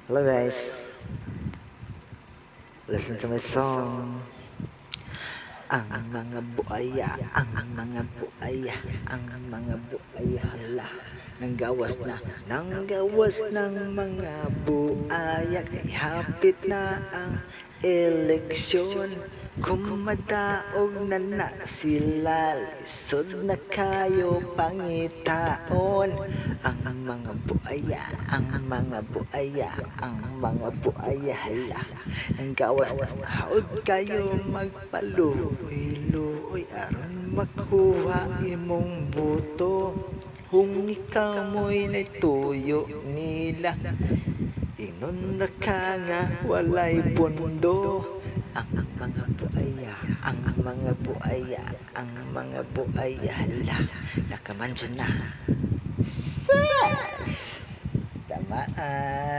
Hello guys, listen to my song. Ang mga buaya, ang mga buaya, ang mga buaya hala. Nanggawas ng mga buaya. Kay hapit na ang eleksyon. Kumadaog na sila, lisod na kayo pangitaon. Ang mga buaya, ang mga buaya, ang mga buaya hala. Nanggawas ng haod kayo magpaluoy-luoy aron makuha imong boto. Kung ikaw mo'y natuyo nila, inon na ka nga walay pondo. Ang mga buaya, ang mga buaya, ang mga buaya hala. Nakamansa na. Sus! Tamaan.